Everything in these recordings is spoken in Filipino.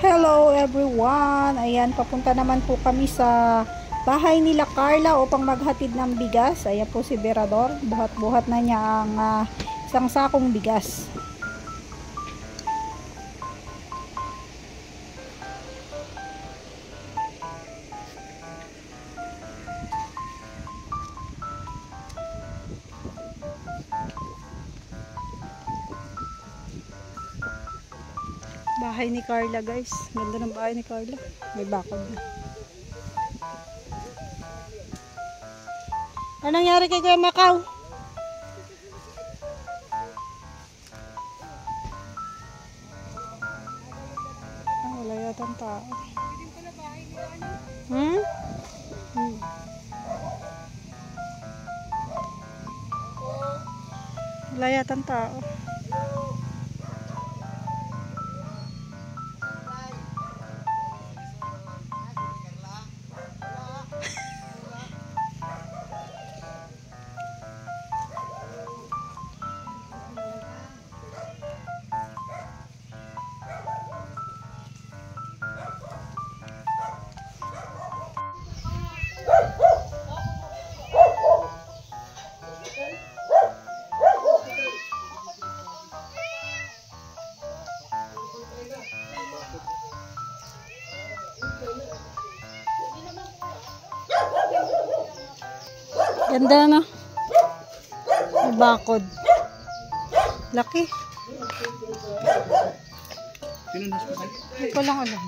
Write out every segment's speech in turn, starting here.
Hello everyone! Ayan, papunta naman po kami sa bahay nila Carla upang maghatid ng bigas. Ayan po si Berador. Buhat-buhat na niya ang isang sakong bigas. Bahay ni Carla, guys. Ganda ng bahay ni Carla. May bakod na. Anong nangyari kay Kuya Macau? Wala yata ang tao. Wala yata ang tao. Ganda na. May bakod. Laki. Hindi ko lang alam.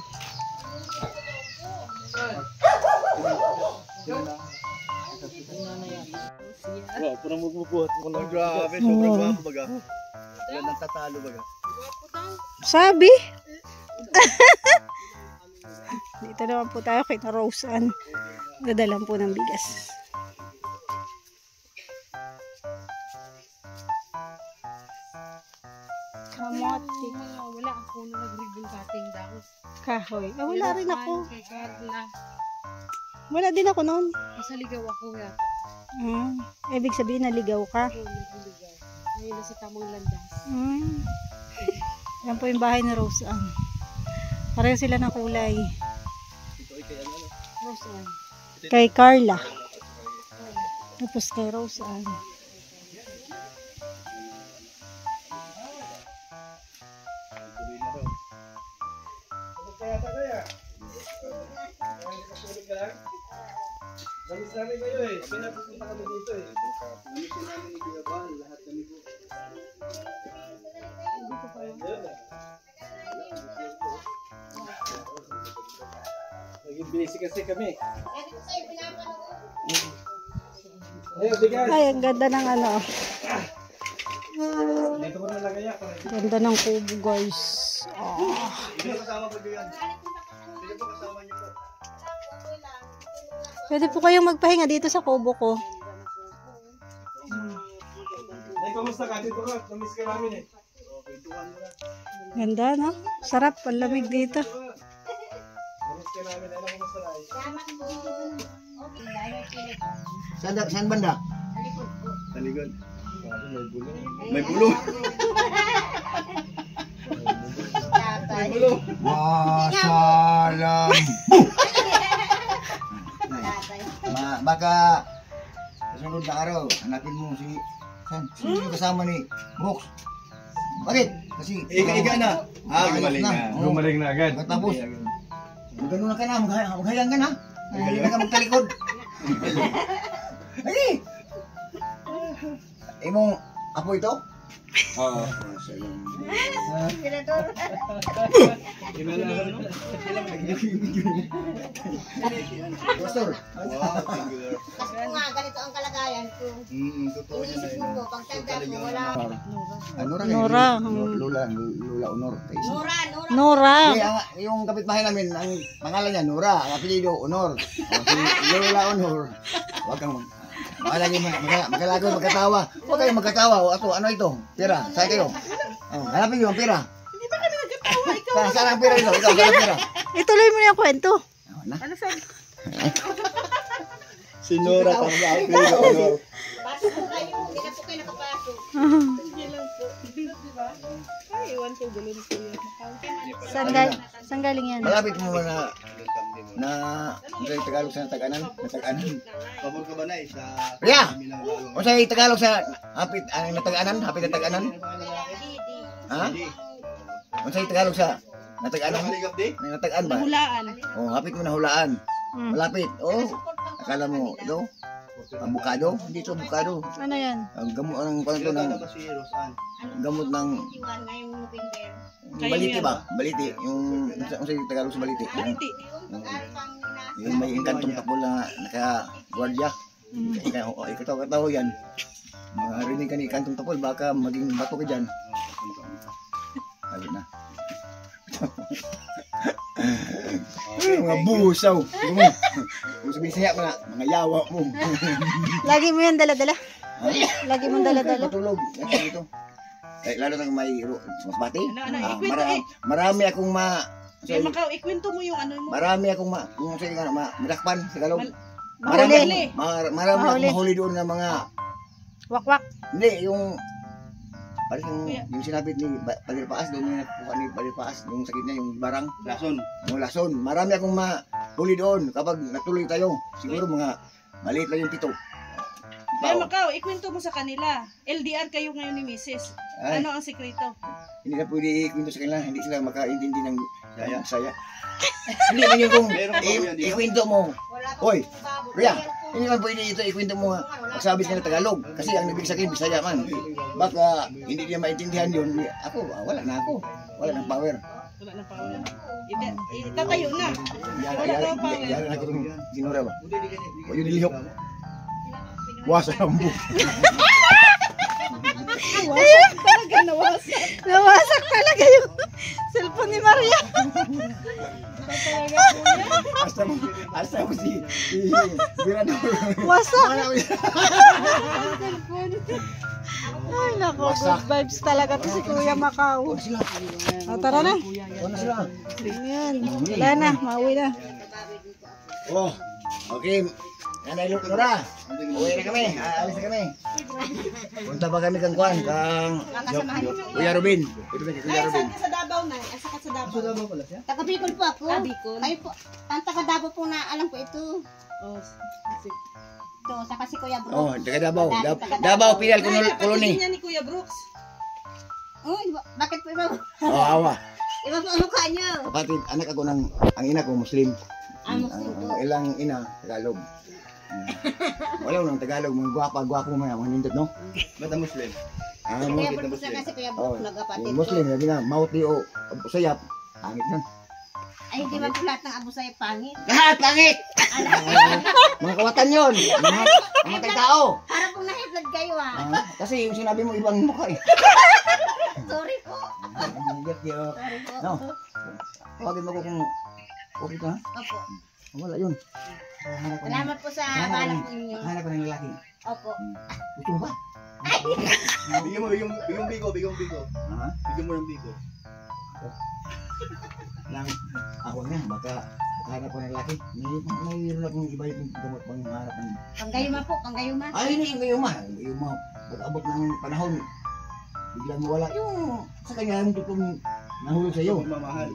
Wow, parang magbubuhat mo lang. Grabe, sobrang guwapo baga. Wala nang tatalo baga. Sabi? Dito naman po tayo kay Roseanne. Dadalan po ng bigas. Kamote. Wala ako nung nag-ribbon cutting daw. Kahoy. Wala rin ako. Kay Carla. Wala din ako noon. Nasa ligaw ako yata. Ibig sabihin naligaw ka. Oo, nag-ligaw. Ngayon nasa tamang landas. Yan po yung bahay ni Roseanne. Pareho sila ng kulay. Ito ay kay ano? Roseanne. Kay Carla. Tapos kay Roseanne. Tuloy na raw. Kaya kaya. Ay, nakatulog ka lang. Damis namin kayo eh. Pinapupunta kami dito eh. Damis namin ni Kuya Bal. Lahat kami po. Naging busy kasi kami. Ayun, bigas. Ay, ang ganda ng ano. Dito ko nalagay yan. Ganda ng kubo, guys. Sino kasama po yan? Sino po kasama niyo po? Pwede po kayong magpahinga dito sa kubo ko. Ay, kumusta ka? Dito ka. Namiss ka namin eh. Ganda, no? Sarap, palamig dito. Namiss ka namin. Ano kumusta na eh? Saan banda? Taligod. May bulong. May bulong. May bulong. Masalam. Baka kasunod na araw, hanapin mo si sino yung kasama ni Brooks. Bakit? Kasi Ika na. Gumaling na. Gumaling na agad. Tapos, magano na ka na, maghayang ka na. Hindi na ka magtalikod. Ay! Imong apo ito? Oo. Pastor. Wow, singular. Kasi kung nga, ganito ang kalagayan ko. Totoo yun. Inisip mo po, pag tanda ko, wala. Nora. Lula Honor. Nora. Nora. Yung kapitbahay namin, ang pangalan niya Nora, ang apelido Honor. Si Lula Honor. Huwag kang magkalagoy, magkatawa. Huwag kayong magkatawa. Ano ito? Pera. Saan kayo? Hanapin niyo ang pera. Hindi ba kami nagkatawa? Ikaw. Saan ang pera ito? Ikaw, saan ang pera? Ituloy mo na yung kwento. Ano sabi? Si Nora, tama ba? Honor. Pasok po kayo. Hindi na po kayo nakapasok. Hindi lang po. Di ba? Ay, iwan ko gulong ko yan. Saan galing yan? Malapit mo na sa Tagalog sa Natag-anan. Pabor ka ba na sa Ria! O sa Tagalog sa hapit Natag-anan, hapit Natag-anan. Ha? O sa Tagalog sa Natag-anan. Natag-an ba? Hulaan. Oh, hapit mo na hulaan. Malapit. Oh. Akala mo, ito? Abukado? Hindi ito abukado. Ano yan? Ang gamot ng panto ng gamot ng baliti ba? Baliti. Yung sa Tagalog sa baliti. Baliti. Yung may inkantong takbo na naka-guardia. Ikataw yan. Marinig ka ni ikantong takbo, baka maging bato ka dyan. Halit na. Mga busaw. Kung sabihin saya ko na, mga yawa mo. Lagi mo yan dala-dala? Lagi mo dala-dala? Matulog. Ito. Lalo na may masbati. Ikwento Marami akong Kaya Makaw, ikwento mo yung ano mo. marami akong kung sa madakpan sa Tagalog. Mahuli. Marami akong mahuli doon ng mga Wakwak. hindi yung parang yung sinabi ni Balirpaas doon yung nakuha ni Balirpaas yung sakit niya yung barang yung lason. Marami akong mahuli doon kapag natuloy tayo. Siguro mga maliit lang yung pito. Kaya Makaw, ikwento mo sa kanila. LDR kayo ngayon ni Mrs. Ay. Ano ang sekreto? Hindi na pwede ikwento sa kanila, hindi sila makaintindi ng saya. Hindi man yung kung ikwento mo. Hoy, Ria, hindi man pwede ito ikwento mo magsabi ka na Tagalog. Kasi ang nabig sa akin, Bisaya man. Baka hindi niya maintindihan yun. Ako, wala na ako. Wala ng power. Wala na pa. Itatayo na. Wala na pa. Yan ako itong sinura ba? O yun nilihok. Wasa ang buhok. Talaga nawasak. Nawasak talaga yung cellphone ni Maria. Hasta mo si Birador. Wasak. Ay, nako. Wasak. Good vibes talaga to si Kuya Makaw. Sila. O, tara na. Ano sila? Ayan. Wala na. Mauwi na. Oh, okay. Nanay Nora, uwi na kami, alis na kami. Punta pa kami kang Kuan, kang Kuya Robin. Ito na kay Kuya Robin. Sa Davao na, asa ka sa Davao. Sa Davao pala siya? Taga Bicol po ako. Bicol. Ay po, ang taga Davao po na alam ko ito. Oh, Ito, sa kasi Kuya Bro. Oh, taga Davao. Davao Penal Colony. niya ni Kuya Brooks. Oh, bakit po iba? Oh, awa. Iba po ang mukha niyo. Kapatid, anak ako ng ang ina ko Muslim. Muslim po. Ang ilang ina Tagalog. Wala nang Tagalog, mga gwapo mga nindot, no? Ba't ang Muslim? Kuya Bro sa kasi Kuya Bro, nagkapatid yung po. Muslim, sabi nga, mauti o sayap. Pangit yan. Ay, di ba po lahat ng Abu Sayyaf pangit? Lahat pangit! Mga kawatan yun. Mga tao. Para pong na-high blood kayo Kasi yung sinabi mo ibang mukha eh. Sorry po. Sorry po. No. Tawagin mo ko kung okay ka ha? Opo. Wala yun. Salamat po sa balak ninyo. Hanap ko ng lalaki. Opo. Gusto mo ba? Bigyan mo bigo. Ha? Bigyan mo ng bigo. Lang. Ako nga, baka hanap ko ng lalaki. Mayroon akong iba yung gamot pang hanap ng... Panggayuma po, panggayuma. Ay, hindi yung gayuma. Gayuma. Pag-abot ng panahon, biglang mawala yung sa kanya yung tutong nahulog sa'yo. Mamahal.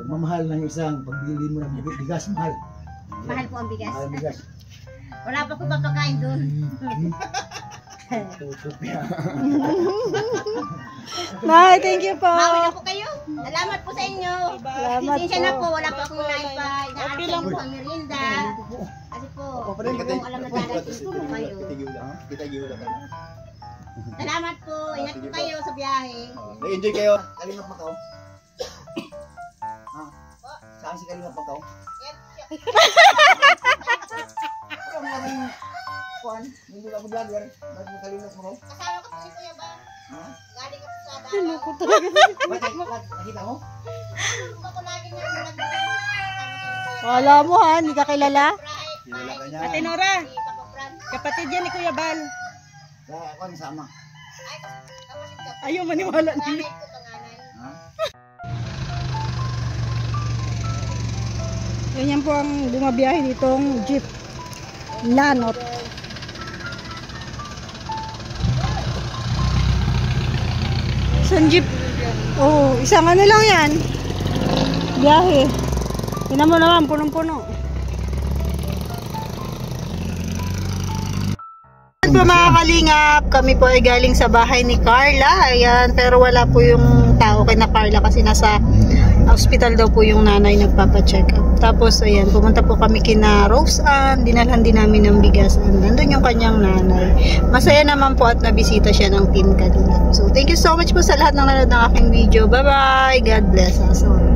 Pagmamahal ng isang pagbili mo ng bigas, mahal. Mahal po ang bigas. Mahal ang bigas. Wala pa ko papakain doon. Tutup yan. Nay, thank you po. Bawi na po kayo. Salamat po sa inyo. Salamat Pasensya na po. po, wala pa akong naipay. Naaral po ang merienda. Kasi po, hindi ko alam na darating po kayo. Kita giwala ka. Salamat po. Ingat po kayo sa biyahe. Nag-enjoy kayo. Kalimap Macau. Ha? Saan si Kalimap Macau? Ano naman kuan? Hindi ako vlogger. Ba't mo Kalimap Macau? Kasama ko po si Kuya Ba. Ha? Galing ko po sa Davao. Ba't nakita mo? Kung ako lagi niya vlog. Wala mo ha, hindi ka kilala. Giwala ka niya. Ate Nora, Si Papa Fran. kapatid yan ni Kuya Bal. Sa kuan sama. Ay, kapatid ka po. Ayaw maniwala Panganay nila. po, panganay. Ha? Ganyan po ang bumabiyahe ditong jeep. Lanot. Isang jeep. Oh, isang ano lang yan. biyahe. Tingnan mo naman, punong-puno. Ayan po mga kalingap, kami po ay galing sa bahay ni Carla. Ayan, pero wala po yung tao kay na Carla kasi nasa hospital daw po yung nanay nagpapacheck up. Tapos ayan, pumunta po kami kina Rose Ann, dinalhan din namin ng bigas. Nandun yung kanyang nanay. Masaya naman po at nabisita siya ng Team Kalingap. So thank you so much po sa lahat ng nanonood ng aking video. Bye bye, God bless us all.